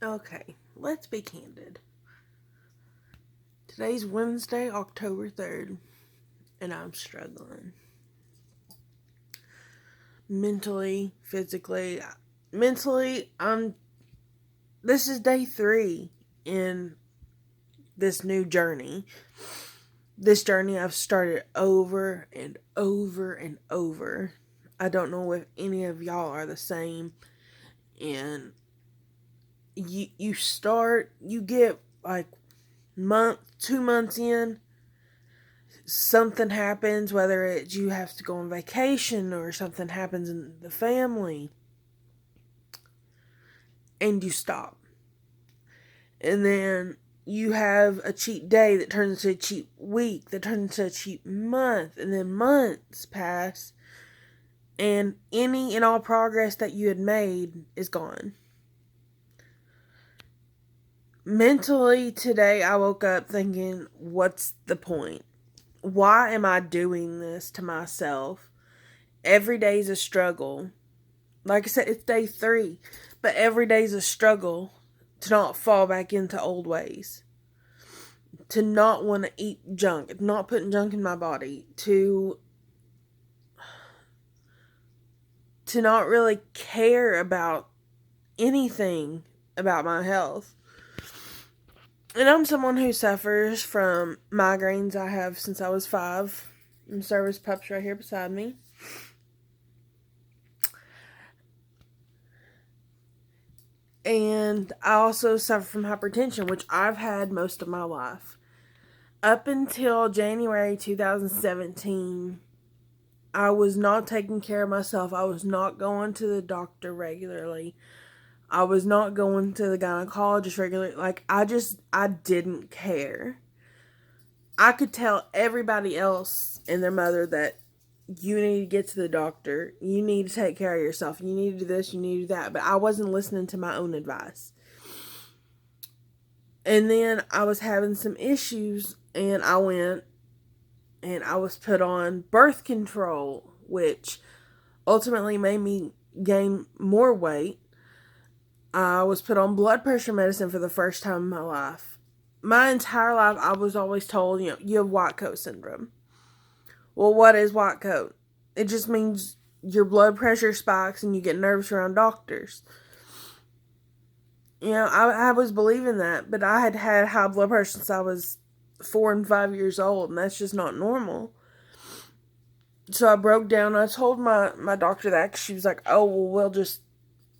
Okay, let's be candid. Today's Wednesday, October 3rd, and I'm struggling. Mentally, physically. Mentally, this is day 3 in this new journey. This journey I've started over and over and over. I don't know if any of y'all are the same. And you get like 2 months in, something happens, whether it's you have to go on vacation or something happens in the family, and you stop. And then you have a cheap day that turns into a cheap week, that turns into a cheap month, and then months pass, and any and all progress that you had made is gone. Mentally, today I woke up thinking, what's the point? Why am I doing this to myself? Every day's a struggle. Like I said, it's day 3, but every day's a struggle to not fall back into old ways, to not want to eat junk, not putting junk in my body, to not really care about anything about my health. And I'm someone who suffers from migraines. I have since I was 5. And Service Pup's right here beside me. And I also suffer from hypertension, which I've had most of my life. Up until January 2017, I was not taking care of myself. I was not going to the doctor regularly. I was not going to the gynecologist regularly. I didn't care. I could tell everybody else and their mother that you need to get to the doctor. You need to take care of yourself. You need to do this. You need to do that. But I wasn't listening to my own advice. And then I was having some issues, and I went and I was put on birth control, which ultimately made me gain more weight. I was put on blood pressure medicine for the first time in my life. My entire life, I was always told, you have white coat syndrome. Well, what is white coat? It just means your blood pressure spikes and you get nervous around doctors. I was believing that, but I had had high blood pressure since I was 4 and 5 years old, and that's just not normal. So I broke down. I told my doctor that, 'cause she was like, "Oh, well,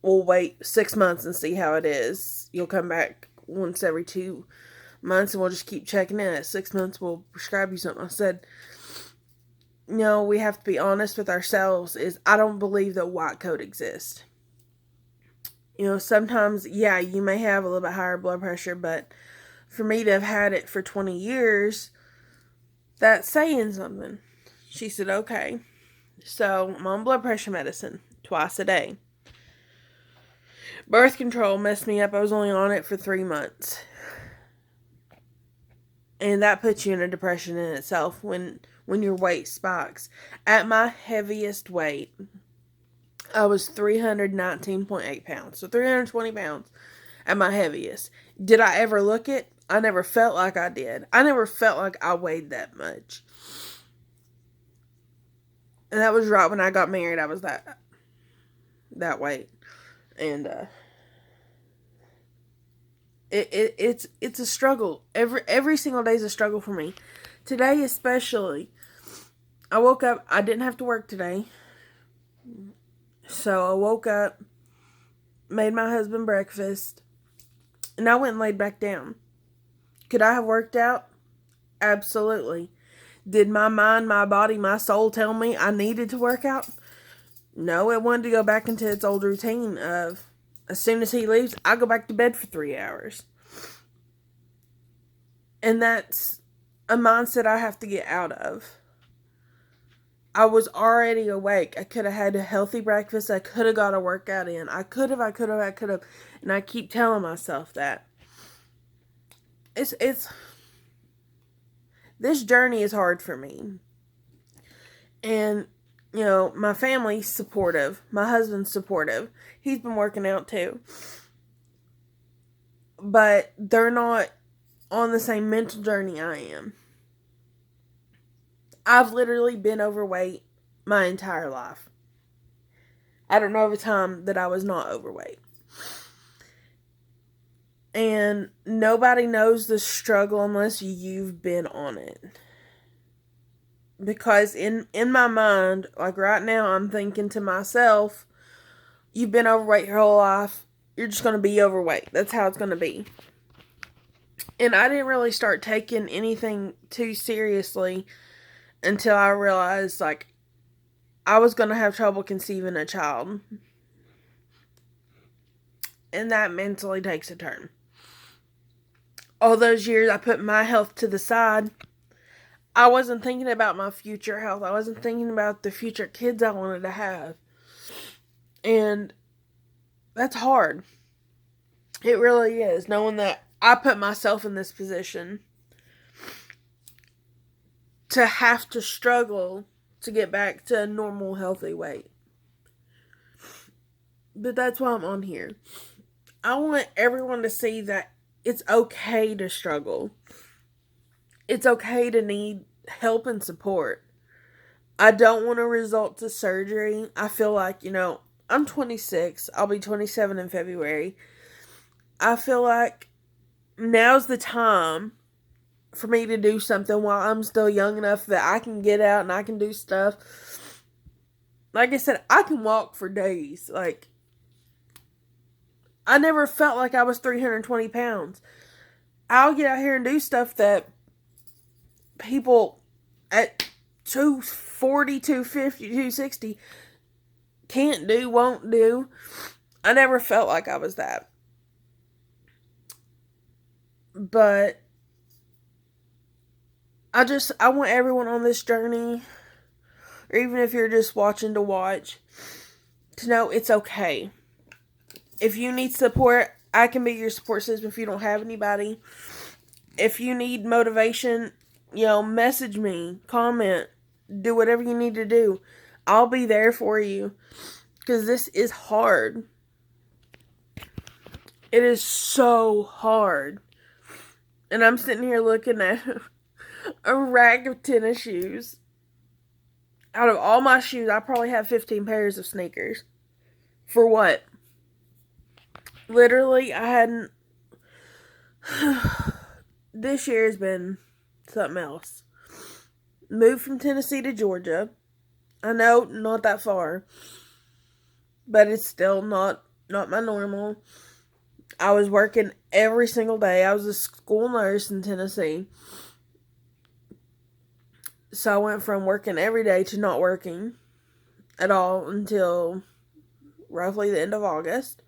we'll wait 6 months and see how it is. You'll come back once every 2 months, and we'll just keep checking in. At 6 months, we'll prescribe you something." I said, "No, we have to be honest with ourselves. Is I don't believe that white coat exists. Sometimes, yeah, you may have a little bit higher blood pressure, but for me to have had it for 20 years, that's saying something." She said, "Okay." So I'm on blood pressure medicine twice a day. Birth control messed me up. I was only on it for 3 months. And that puts you in a depression in itself when your weight spikes. At my heaviest weight, I was 319.8 pounds. So 320 pounds at my heaviest. Did I ever look it? I never felt like I did. I never felt like I weighed that much. And that was right when I got married. I was that weight. And it's a struggle. Every single day is a struggle for me. Today especially. I woke up. I didn't have to work today. So I woke up, made my husband breakfast, and I went and laid back down. Could I have worked out? Absolutely. Did my mind, my body, my soul tell me I needed to work out? No, it wanted to go back into its old routine of, as soon as he leaves, I go back to bed for 3 hours. And that's a mindset I have to get out of. I was already awake. I could have had a healthy breakfast. I could have got a workout in. I could have. And I keep telling myself that. It's this journey is hard for me. And my family's supportive. My husband's supportive. He's been working out too. but they're not on the same mental journey I am. I've literally been overweight my entire life. I don't know of a time that I was not overweight. And nobody knows the struggle unless you've been on it. Because in my mind, like right now, I'm thinking to myself, you've been overweight your whole life. You're just going to be overweight. That's how it's going to be. And I didn't really start taking anything too seriously until I realized, like, I was going to have trouble conceiving a child. And that mentally takes a turn. All those years I put my health to the side. I wasn't thinking about my future health. I wasn't thinking about the future kids I wanted to have. And that's hard. It really is. Knowing that I put myself in this position to have to struggle to get back to a normal, healthy weight. But that's why I'm on here. I want everyone to see that it's okay to struggle. It's okay to need help and support. I don't want to resort to surgery. I feel like, I'm 26. I'll be 27 in February. I feel like now's the time for me to do something while I'm still young enough that I can get out and I can do stuff. Like I said, I can walk for days. Like, I never felt like I was 320 pounds. I'll get out here and do stuff that people at 240, 250, 260 can't do, won't do. I never felt like I was that. But I want everyone on this journey, or even if you're just watching to watch, to know it's okay. If you need support, I can be your support system if you don't have anybody. If you need motivation, message me, comment, do whatever you need to do. I'll be there for you. Because this is hard. It is so hard. And I'm sitting here looking at a rack of tennis shoes. Out of all my shoes, I probably have 15 pairs of sneakers. For what? Literally, I hadn't... This year has been something else. Moved from Tennessee to Georgia. I know, not that far. But it's still not my normal. I was working every single day. I was a school nurse in Tennessee. So I went from working every day to not working at all until roughly the end of August.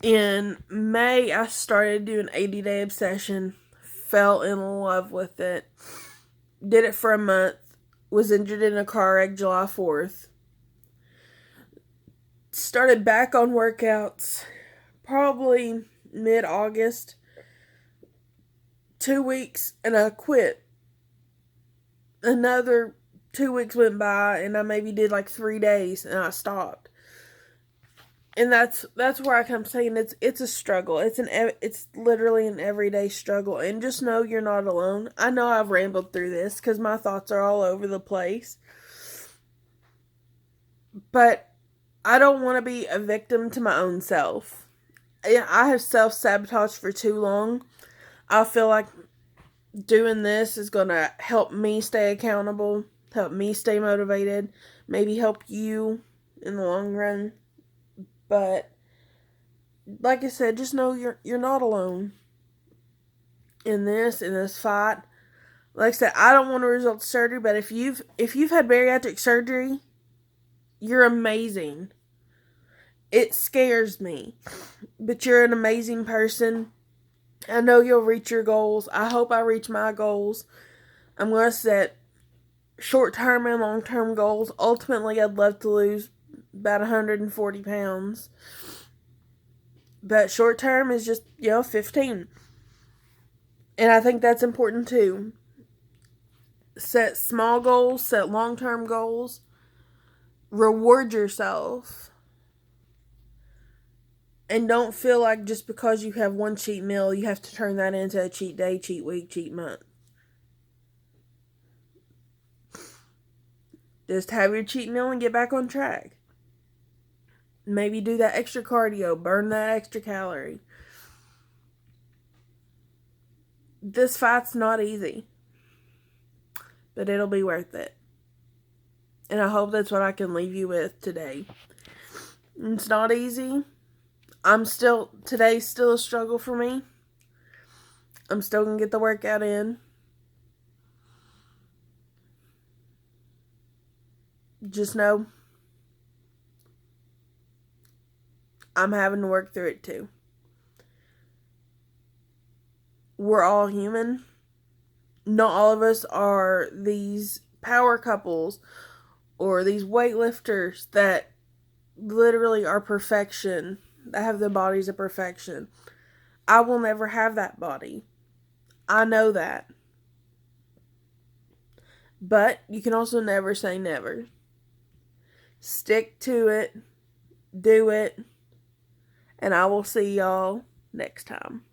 In May, I started doing 80-day obsession. Fell in love with it. Did it for a month. Was injured in a car wreck July 4th. Started back on workouts probably mid-August. 2 weeks and I quit. Another 2 weeks went by and I maybe did like 3 days and I stopped. And that's where I come saying it's a struggle. It's literally an everyday struggle. And just know you're not alone. I know I've rambled through this because my thoughts are all over the place. But I don't want to be a victim to my own self. I have self-sabotaged for too long. I feel like doing this is going to help me stay accountable, help me stay motivated, maybe help you in the long run. But like I said, just know you're not alone in this fight. Like I said, I don't want to resort to surgery, but if you've had bariatric surgery, you're amazing. It scares me, but you're an amazing person. I know you'll reach your goals. I hope I reach my goals. I'm going to set short-term and long-term goals. Ultimately, I'd love to lose about 140 pounds. But short-term is just, 15. And I think that's important too. Set small goals, set long-term goals. Reward yourself. And don't feel like just because you have one cheat meal, you have to turn that into a cheat day, cheat week, cheat month. Just have your cheat meal and get back on track. Maybe do that extra cardio, burn that extra calorie. This fight's not easy, but it'll be worth it. And I hope that's what I can leave you with today. It's not easy. Today's still a struggle for me. I'm still going to get the workout in. Just know I'm having to work through it too. We're all human. Not all of us are these power couples or these weightlifters that literally are perfection, that have the bodies of perfection. I will never have that body. I know that. But you can also never say never. Stick to it. Do it. And I will see y'all next time.